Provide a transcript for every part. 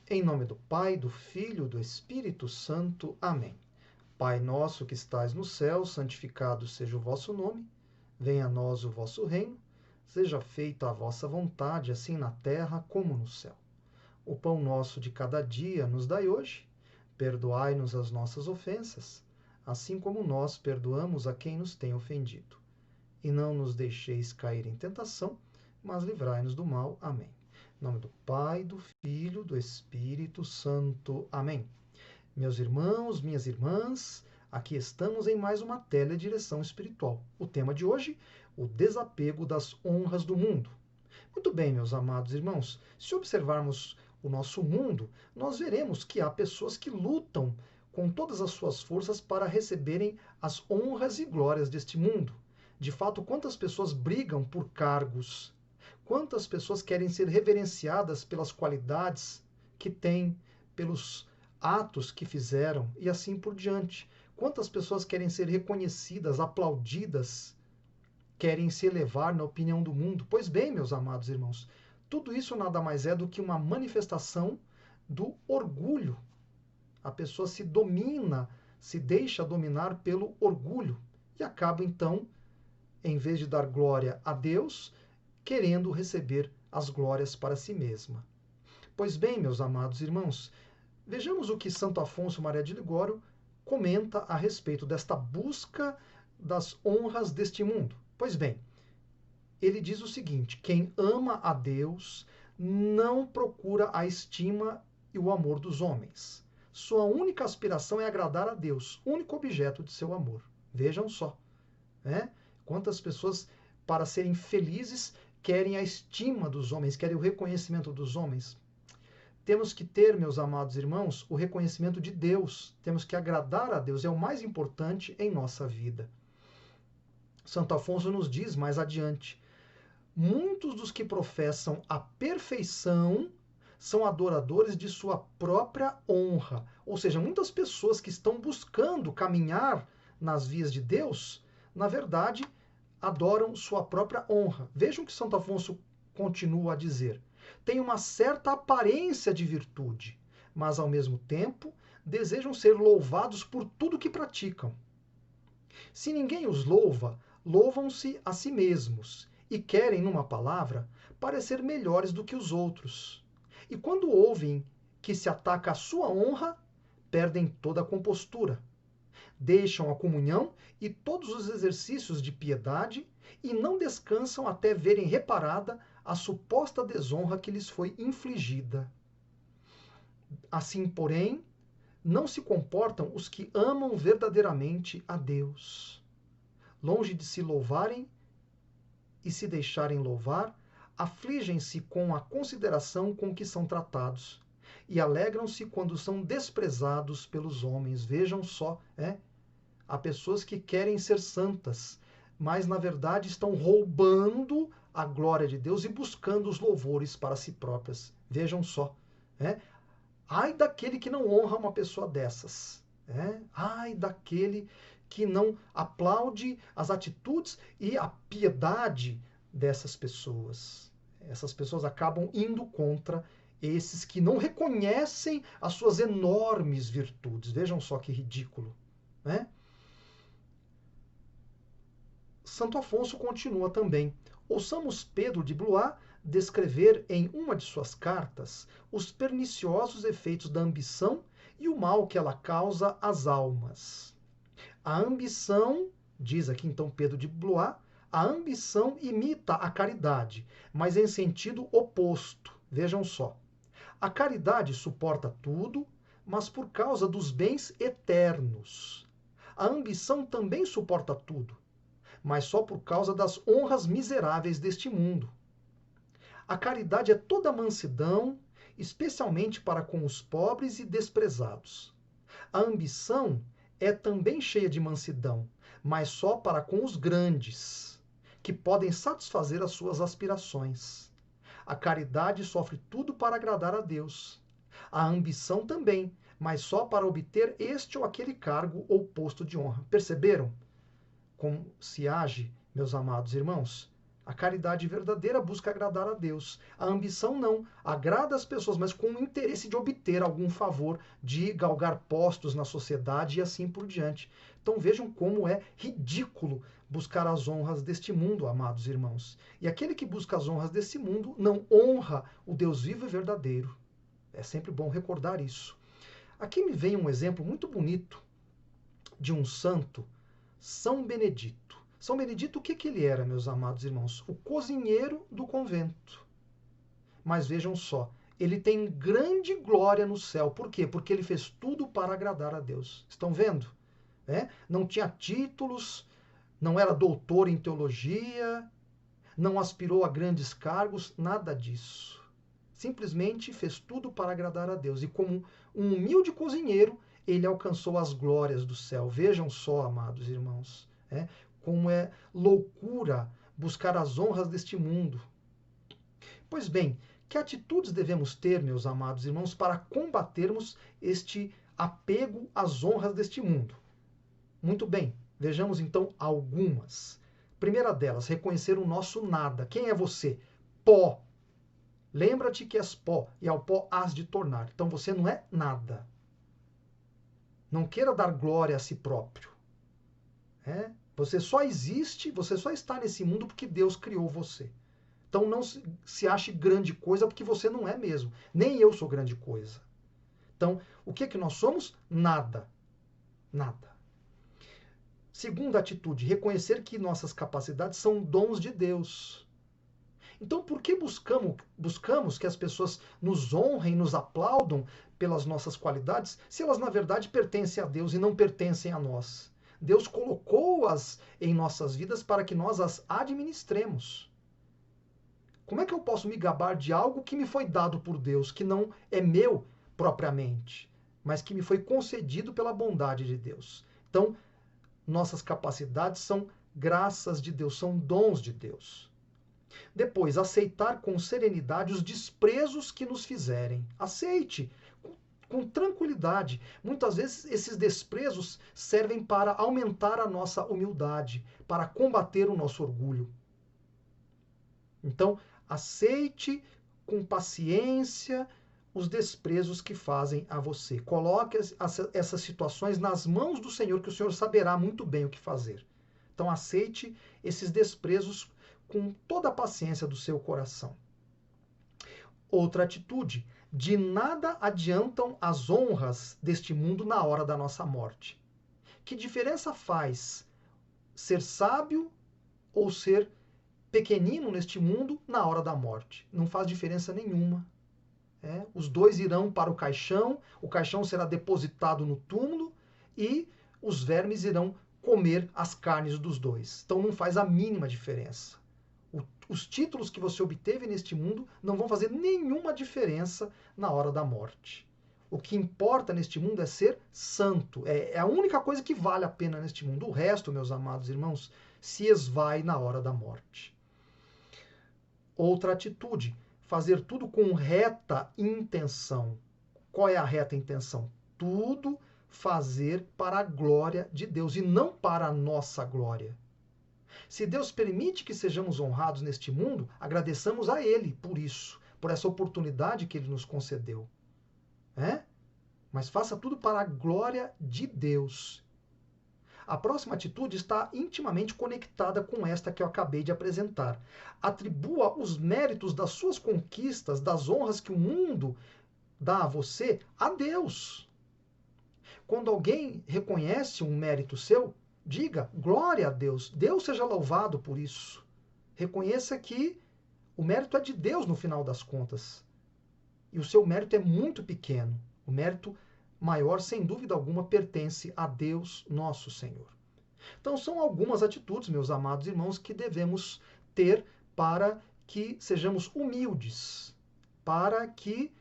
Em nome do Pai, do Filho, do Espírito Santo. Amém. Pai nosso que estais no céu, santificado seja o vosso nome. Venha a nós o vosso reino. Seja feita a vossa vontade, assim na terra como no céu. O pão nosso de cada dia nos dai hoje. Perdoai-nos as nossas ofensas, assim como nós perdoamos a quem nos tem ofendido. E não nos deixeis cair em tentação, mas livrai-nos do mal. Amém. Em nome do Pai, do Filho, do Espírito Santo. Amém. Meus irmãos, minhas irmãs, aqui estamos em mais uma teledireção espiritual. O tema de hoje, o desapego das honras do mundo. Muito bem, meus amados irmãos, se observarmos o nosso mundo, nós veremos que há pessoas que lutam com todas as suas forças para receberem as honras e glórias deste mundo. De fato, quantas pessoas brigam por cargos? Quantas pessoas querem ser reverenciadas pelas qualidades que têm, pelos atos que fizeram e assim por diante? Quantas pessoas querem ser reconhecidas, aplaudidas, querem se elevar na opinião do mundo? Pois bem, meus amados irmãos, tudo isso nada mais é do que uma manifestação do orgulho. A pessoa se domina, se deixa dominar pelo orgulho e acaba então, em vez de dar glória a Deus, querendo receber as glórias para si mesma. Pois bem, meus amados irmãos, vejamos o que Santo Afonso Maria de Ligório comenta a respeito desta busca das honras deste mundo. Pois bem, ele diz o seguinte: quem ama a Deus não procura a estima e o amor dos homens. Sua única aspiração é agradar a Deus, único objeto de seu amor. Vejam só, né? Quantas pessoas, para serem felizes, querem a estima dos homens, querem o reconhecimento dos homens. Temos que ter, meus amados irmãos, o reconhecimento de Deus. Temos que agradar a Deus, é o mais importante em nossa vida. Santo Afonso nos diz mais adiante: muitos dos que professam a perfeição são adoradores de sua própria honra. Ou seja, muitas pessoas que estão buscando caminhar nas vias de Deus, na verdade, adoram sua própria honra. Vejam o que Santo Afonso continua a dizer: tem uma certa aparência de virtude, mas ao mesmo tempo desejam ser louvados por tudo que praticam. Se ninguém os louva, louvam-se a si mesmos e querem, numa palavra, parecer melhores do que os outros. E quando ouvem que se ataca a sua honra, perdem toda a compostura. Deixam a comunhão e todos os exercícios de piedade e não descansam até verem reparada a suposta desonra que lhes foi infligida. Assim, porém, não se comportam os que amam verdadeiramente a Deus. Longe de se louvarem e se deixarem louvar, afligem-se com a consideração com que são tratados e alegram-se quando são desprezados pelos homens. Vejam só, há pessoas que querem ser santas, mas na verdade estão roubando a glória de Deus e buscando os louvores para si próprias. Vejam só, ai daquele que não honra uma pessoa dessas. Ai daquele que não aplaude as atitudes e a piedade dessas pessoas. Essas pessoas acabam indo contra esses que não reconhecem as suas enormes virtudes. Vejam só que ridículo, Santo Afonso continua também: ouçamos Pedro de Blois descrever em uma de suas cartas os perniciosos efeitos da ambição e o mal que ela causa às almas. A ambição, diz aqui então Pedro de Blois, a ambição imita a caridade, mas em sentido oposto. Vejam só. A caridade suporta tudo, mas por causa dos bens eternos. A ambição também suporta tudo, mas só por causa das honras miseráveis deste mundo. A caridade é toda mansidão, especialmente para com os pobres e desprezados. A ambição é também cheia de mansidão, mas só para com os grandes, que podem satisfazer as suas aspirações. A caridade sofre tudo para agradar a Deus. A ambição também, mas só para obter este ou aquele cargo ou posto de honra. Perceberam como se age, meus amados irmãos? A caridade verdadeira busca agradar a Deus. A ambição não. Agrada as pessoas, mas com o interesse de obter algum favor, de galgar postos na sociedade e assim por diante. Então vejam como é ridículo buscar as honras deste mundo, amados irmãos. E aquele que busca as honras desse mundo não honra o Deus vivo e verdadeiro. É sempre bom recordar isso. Aqui me vem um exemplo muito bonito de um santo, São Benedito. São Benedito, o que ele era, meus amados irmãos? O cozinheiro do convento. Mas vejam só, ele tem grande glória no céu. Por quê? Porque ele fez tudo para agradar a Deus. Estão vendo? Não tinha títulos, não era doutor em teologia, não aspirou a grandes cargos, nada disso. Simplesmente fez tudo para agradar a Deus. E como um humilde cozinheiro, ele alcançou as glórias do céu. Vejam só, amados irmãos, como é loucura buscar as honras deste mundo. Pois bem, que atitudes devemos ter, meus amados irmãos, para combatermos este apego às honras deste mundo? Muito bem, vejamos então algumas. Primeira delas, reconhecer o nosso nada. Quem é você? Pó. Lembra-te que és pó, e ao pó hás de tornar. Então você não é nada. Não queira dar glória a si próprio. Você só existe, você só está nesse mundo porque Deus criou você. Então não se ache grande coisa porque você não é mesmo. Nem eu sou grande coisa. Então, o que é que nós somos? Nada. Nada. Segunda atitude, reconhecer que nossas capacidades são dons de Deus. Então, por que buscamos que as pessoas nos honrem, nos aplaudam pelas nossas qualidades, se elas, na verdade, pertencem a Deus e não pertencem a nós? Deus colocou-as em nossas vidas para que nós as administremos. Como é que eu posso me gabar de algo que me foi dado por Deus, que não é meu propriamente, mas que me foi concedido pela bondade de Deus? Então, nossas capacidades são graças de Deus, são dons de Deus. Depois, aceitar com serenidade os desprezos que nos fizerem. Aceite com tranquilidade. Muitas vezes esses desprezos servem para aumentar a nossa humildade, para combater o nosso orgulho. Então, aceite com paciência os desprezos que fazem a você. Coloque essas situações nas mãos do Senhor, que o Senhor saberá muito bem o que fazer. Então, aceite esses desprezos com toda a paciência do seu coração. Outra atitude, de nada adiantam as honras deste mundo na hora da nossa morte. Que diferença faz ser sábio ou ser pequenino neste mundo na hora da morte? Não faz diferença nenhuma. Os dois irão para o caixão será depositado no túmulo e os vermes irão comer as carnes dos dois. Então não faz a mínima diferença. Os títulos que você obteve neste mundo não vão fazer nenhuma diferença na hora da morte. O que importa neste mundo é ser santo. É a única coisa que vale a pena neste mundo. O resto, meus amados irmãos, se esvai na hora da morte. Outra atitude, fazer tudo com reta intenção. Qual é a reta intenção? Tudo fazer para a glória de Deus e não para a nossa glória. Se Deus permite que sejamos honrados neste mundo, agradeçamos a Ele por isso, por essa oportunidade que Ele nos concedeu. Mas faça tudo para a glória de Deus. A próxima atitude está intimamente conectada com esta que eu acabei de apresentar. Atribua os méritos das suas conquistas, das honras que o mundo dá a você, a Deus. Quando alguém reconhece um mérito seu, diga, glória a Deus, Deus seja louvado por isso. Reconheça que o mérito é de Deus no final das contas. E o seu mérito é muito pequeno. O mérito maior, sem dúvida alguma, pertence a Deus, nosso Senhor. Então são algumas atitudes, meus amados irmãos, que devemos ter para que sejamos humildes, para que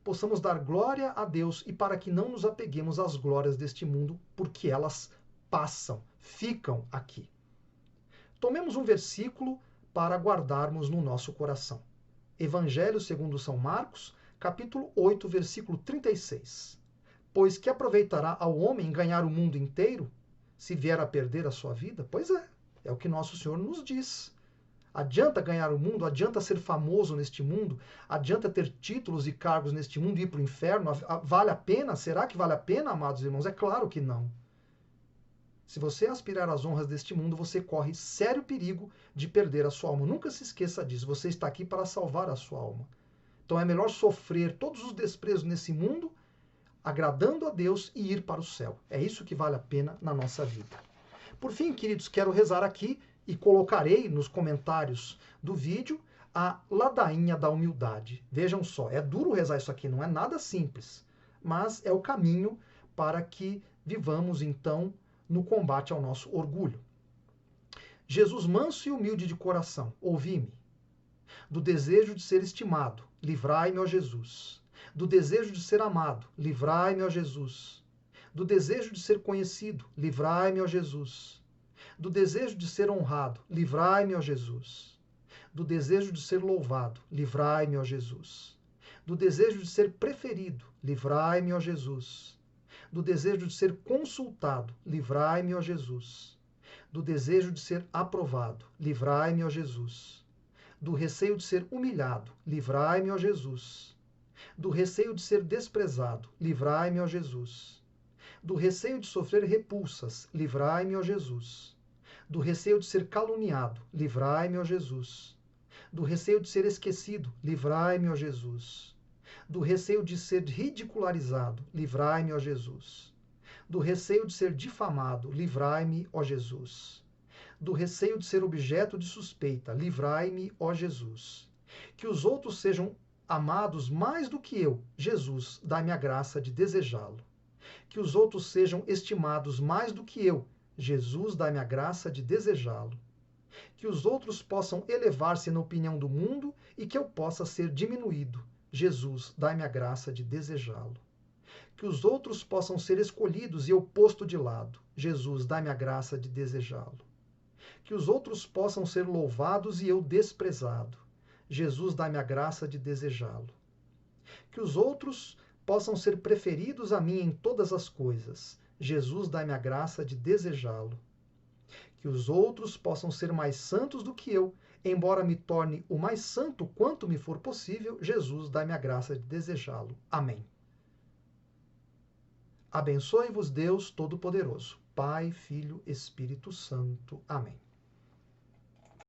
possamos dar glória a Deus e para que não nos apeguemos às glórias deste mundo, porque elas passam, ficam aqui. Tomemos um versículo para guardarmos no nosso coração. Evangelho segundo São Marcos, capítulo 8, versículo 36. Pois que aproveitará ao homem ganhar o mundo inteiro, se vier a perder a sua vida? Pois é o que nosso Senhor nos diz. Adianta ganhar o mundo? Adianta ser famoso neste mundo? Adianta ter títulos e cargos neste mundo e ir para o inferno? Vale a pena? Será que vale a pena, amados irmãos? É claro que não. Se você aspirar às honras deste mundo, você corre sério perigo de perder a sua alma. Nunca se esqueça disso. Você está aqui para salvar a sua alma. Então é melhor sofrer todos os desprezos nesse mundo, agradando a Deus e ir para o céu. É isso que vale a pena na nossa vida. Por fim, queridos, quero rezar aqui e colocarei nos comentários do vídeo a ladainha da humildade. Vejam só, é duro rezar isso aqui, não é nada simples, mas é o caminho para que vivamos então no combate ao nosso orgulho. Jesus manso e humilde de coração, ouvi-me. Do desejo de ser estimado, livrai-me, ó Jesus. Do desejo de ser amado, livrai-me, ó Jesus. Do desejo de ser conhecido, livrai-me, ó Jesus. Do desejo de ser honrado, livrai-me, ó Jesus. Do desejo de ser louvado, livrai-me, ó Jesus. Do desejo de ser preferido, livrai-me, ó Jesus. Do desejo de ser consultado, livrai-me, ó Jesus. Do desejo de ser aprovado, livrai-me, ó Jesus. Do receio de ser humilhado, livrai-me, ó Jesus. Do receio de ser desprezado, livrai-me, ó Jesus. Do receio de sofrer repulsas, livrai-me, ó Jesus. Do receio de ser caluniado, livrai-me, ó Jesus. Do receio de ser esquecido, livrai-me, ó Jesus. Do receio de ser ridicularizado, livrai-me, ó Jesus. Do receio de ser difamado, livrai-me, ó Jesus. Do receio de ser objeto de suspeita, livrai-me, ó Jesus. Que os outros sejam amados mais do que eu, Jesus, dá-me a graça de desejá-lo. Que os outros sejam estimados mais do que eu, Jesus, dá-me a graça de desejá-lo. Que os outros possam elevar-se na opinião do mundo e que eu possa ser diminuído. Jesus, dá-me a graça de desejá-lo. Que os outros possam ser escolhidos e eu posto de lado. Jesus, dá-me a graça de desejá-lo. Que os outros possam ser louvados e eu desprezado. Jesus, dá-me a graça de desejá-lo. Que os outros possam ser preferidos a mim em todas as coisas. Jesus, dá-me a graça de desejá-lo. Que os outros possam ser mais santos do que eu, embora me torne o mais santo quanto me for possível. Jesus, dá-me a graça de desejá-lo. Amém. Abençoe-vos Deus Todo-Poderoso, Pai, Filho, Espírito Santo. Amém.